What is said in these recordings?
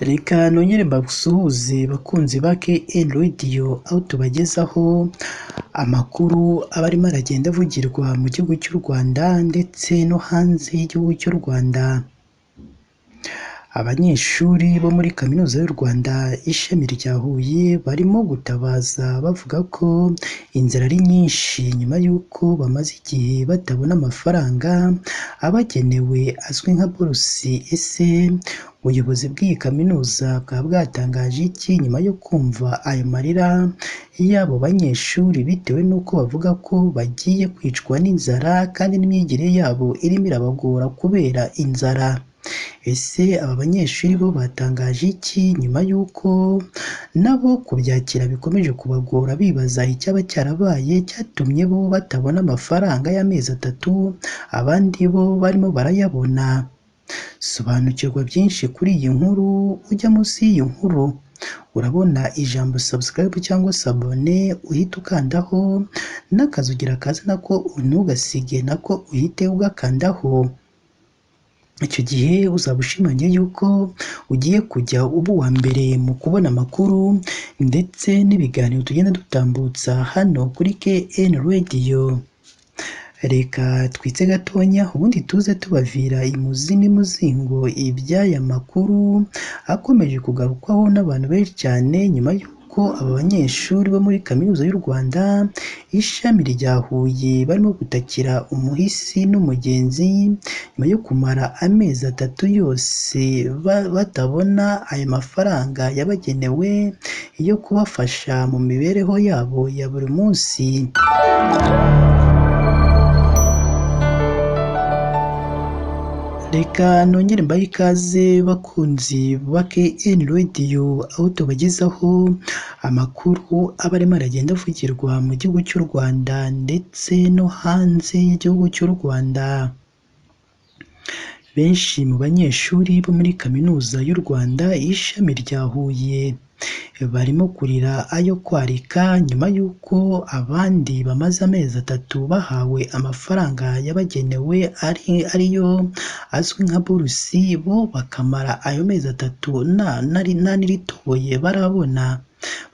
Reka nongere mbagusuhuze bakunzi ba KN Radio, aho tubagezaho amakuru aba arimo aragenda avugirwa mu gihugu cy'u Rwanda ndetse no hanze y'igihugu cy'u Rwanda. Abanyeshuri bo muri Kaminuza y'u Rwanda ishami rya Huye barimo gutabaza bavuga ko inzara ari nyinshi nyuma y'uko bamaze igihe batabona amafaranga abagenewe azwi nka borusi. Ese ubuyobozi bw'iyi kaminuza bwaba bwatangaje iki nyuma yo kumva ayo marira y'abo banyeshuri, bitewe n'uko bavuga ko bagiye kwicwa n'inzara kandi n'imyigire yabo irimo irabagora kubera inzara? Ese aba banyeshuri bo batangaje iki nyuma y'uko nabo kubyakira bikomeje kubagora, bibaza icyaba cyarabaye cyatumye bo batabona amafaranga y'amezi 3 abandi bo barimo barayabona? Sobanukirwa byinshi kuri iyi nkuru, ujya munsi y'iyi nkuru urabona ijambo subscribe cyangwa se abone, uhita ukandaho n'akazugira kaza nako ntugasige, nako uhite ugakandaho. Icyo gihe uzaba ushimangiye yuko ugiye kujya uba uwa mbere mu kubona amakuru ndetse n'ibiganiro tugenda dutambutsa hano kuri KN Radio. Reka twitse gatonya ubundi tuze tubavira imuzi n'imuzingo iby'aya makuru akomeje kugarukwaho n'abantu benshi cyane, nyuma y'uko aba banyeshuri bo muri Kaminuza y'u Rwanda ishami rya Huye barimo gutakira umuhisi n'umugenzi nyuma yo kumara amezi 3 yose batabona ayo mafaranga yabagenewe yo kubafasha mu mibereho yabo ya buri munsi. Reka nongere mbahe ikaze bakunzi ba KN Radio, aho tubagezaho amakuru aba arimo aragenda avugirwa mu gihugu cy'u Rwanda ndetse no hanze y'igihugu cy'u Rwanda. Benshi mu banyeshuri bo muri Kaminuza y'u Rwanda ishami rya Huye barimo kurira ayo kwarika nyuma y'uko abandi bamaze amezi 3 bahawe amafaranga yabagenewe ariyo azwi nka borusi, bo bakamara ayo mezi 3 nta n'iritoye barabona.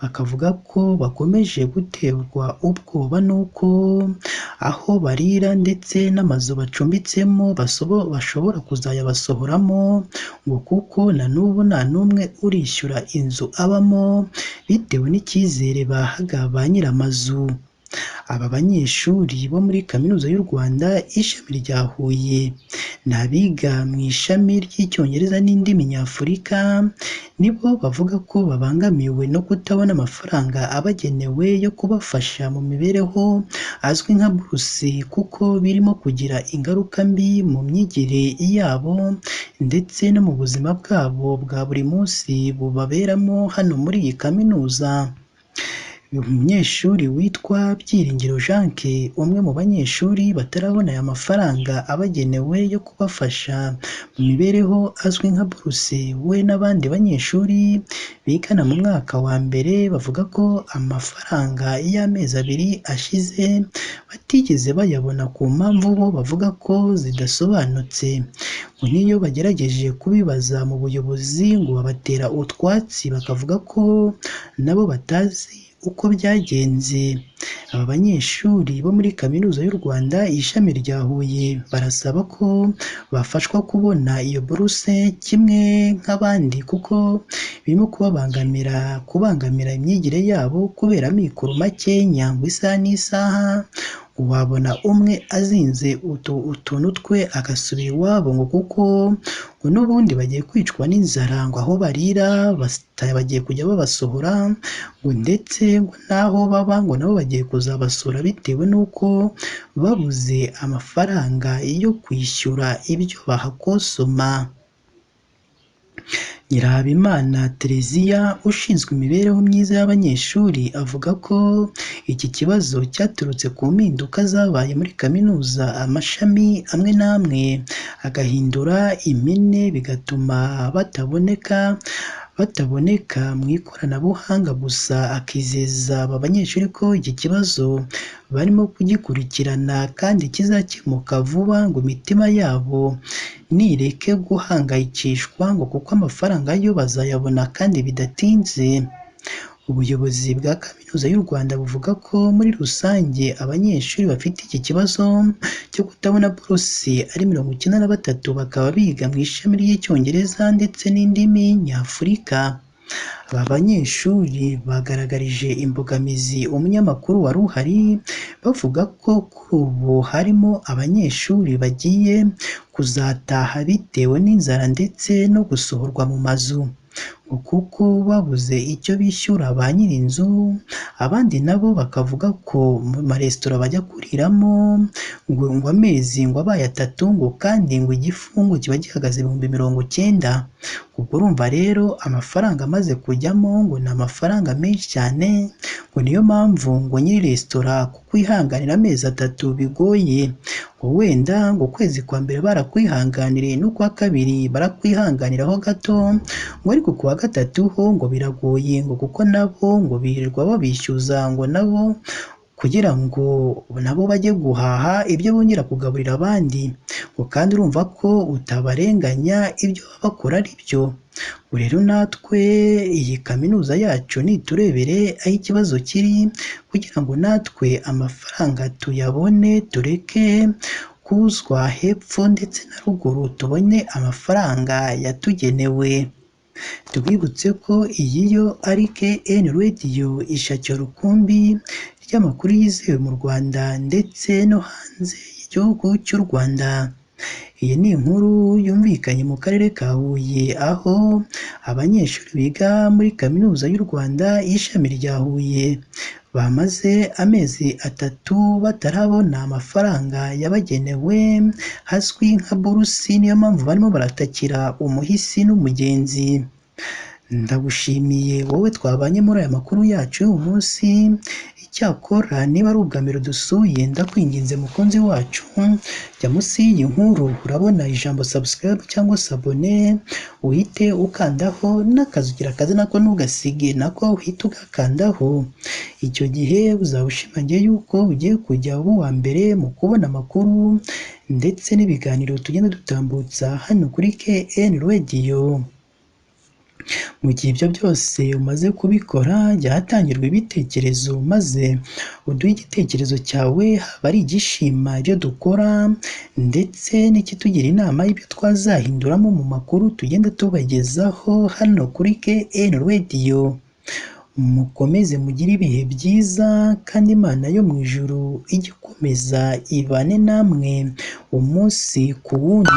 Bakavuga ko bakomeje guterwa ubwoba n'uko aho barira ndetse n'amazu bacumbitsemo bashobora kuzayabasohoramo, ngo kuko na n'ubu nta n'umwe urishyura inzu abamo bitewe n'icyizere bahaga ba nyir'amazu. Aba banyeshuri bo muri Kaminuza y'u Rwanda ishami rya Huye ni abiga mu ishami ry'Icyongereza n'indimi nyafurika, nibo bavuga ko babangamiwe no kutabona amafaranga abagenewe yo kubafasha mu mibereho azwi nka borusi, kuko birimo kugira ingaruka mbi mu myigire yabo ndetse no mu buzima bwabo bwa buri munsi bubaberamo hano muri iyi kaminuza. Umunyeshuri witwa Byiringiro Jacques, umwe mu banyeshuri batarabona aya mafaranga abagenewe yo kubafasha mu mibereho azwi nka borusi, we n'abandi banyeshuri bigana mu mwaka wa mbere bavuga ko amafaranga y'amezi 2 ashize batigeze bayabona, ku mpamvu bo bavuga ko zidasobanutse. Ngo niyo bagerageje kubibaza mu buyobozi ngo babatera utwatsi, bakavuga ko nabo batazi uko byagenze. Aba banyeshuri bo muri Kaminuza y'u Rwanda ishami rya Huye barasaba ko bafashwa kubona iyo buruse kimwe nk'abandi, kuko birimo kubangamira imyigire yabo kubera amikoro makenya. Ngo isaha n'isaha wabona umwe azinze utuntu twe agasubira iwabo, ngo kuko ngo n'ubundi bagiye kwicwa n'inzara, ngo aho barira bagiye kujya babasohora, ngo ndetse ngo n'aho baba ngo nabo bagiye kuzabasura bitewe n'uko babuze amafaranga yo kwishyura ibyo bahakosoma. Nyirahabimana Tereziya ushinzwe imibereho myiza y'abanyeshuri avuga ko iki kibazo cyaturutse ku mpinduka zabaye muri kaminuza, amashami amwe n'amwe agahindura impine bigatuma bataboneka bataboneka mu ikoranabuhanga gusa, akizeza aba banyeshuri ko iki kibazo barimo kugikurikirana kandi kizakemuka vuba ngo imitima yabo nireke guhangayikishwa ngo kuko amafaranga yo bazayabona kandi bidatinze. Ubuyobozi bwa Kaminuza y'u Rwanda buvuga ko muri rusange abanyeshuri bafite iki kibazo cyo kutabona buruse ari 93, bakaba biga mu ishami ry'Icyongereza ndetse n'indimi nyafurika. Aba banyeshuri bagaragarije imbogamizi umunyamakuru wari uhari, bavuga ko kuri ubu harimo abanyeshuri bagiye kuzataha bitewe n'inzara ndetse no gusohorwa mu mazu ngo kuko babuze icyo bishyura ba nyir'inzu. Abandi nabo bakavuga ko mu maresitora bajya kuriramo ngo amezi ngo abaye 3 ngo kandi ngo igifungo kiba gihagaze 90,000. Ubwo urumva rero amafaranga amaze kujyamo ngo ni amafaranga menshi cyane, ngo niyo mpamvu ngo nyiri resitora kukwihanganira amezi 3 bigoye, ngo wenda ngo ukwezi kwa mbere barakwihanganiriye n'ukwa kabiri barakwihanganiraho gato, ngo ariko ku wa gatatu ho ngo biragoye ngo kuko nabo ngo birirwa babishyuza ngo nabo kugira ngo nabo bajye guhaha ibyo bongera kugaburira abandi, ngo kandi urumva ko utabarenganya ibyo baba bakora ari byo. Ubu rero natwe iyi kaminuza yacu niturebere aho ikibazo kiri kugira ngo natwe amafaranga tuyabone, tureke kuzwa hepfo ndetse na ruguru, tubone amafaranga yatugenewe. Tubibutse ko iyi yo ari KN Radio, ishakiro rukumbi ry'amakuru yizewe mu Rwanda ndetse no hanze y'igihugu cy'u Rwanda. Iyi ni inkuru yumvikanye mu karere ka Huye, aho abanyeshuri biga muri Kaminuza y'u Rwanda ishami rya Huye bamaze amezi 3 batarabona amafaranga yabagenewe hazwi nka burusi, niyo mpamvu barimo baratakira umuhisi n'umugenzi. Ndagushimiye wowe twabanye muri aya makuru yacu uyu munsi. Icyakora niba ari ubwa mbere dusuye, ndakwinginze mukunzi wacu, jya munsi y'iyi nkuru urabona ijambo subscribe cyangwa se abone, uhite ukandaho n'akazugira kaze nako ntugasige, nako uhite ugakandaho. Icyo gihe uzaba ushimangiye yuko ugiye kujya uba uwa mbere mu kubona amakuru ndetse n'ibiganiro tugenda dutambutsa hano kuri KN Radio. Mu gihe ibyo byose umaze kubikora, jya ahatangirwa ibitekerezo maze uduhe igitekerezo cyawe, haba ari igishima ibyo dukora ndetse n'ikitugira inama y'ibyo twazahinduramo mu makuru tugenda tubagezaho hano kuri KN Radio. Mukomeze mugire ibihe byiza kandi Imana yo mu ijuru ijye ikomeza ibane namwe umunsi ku wundi.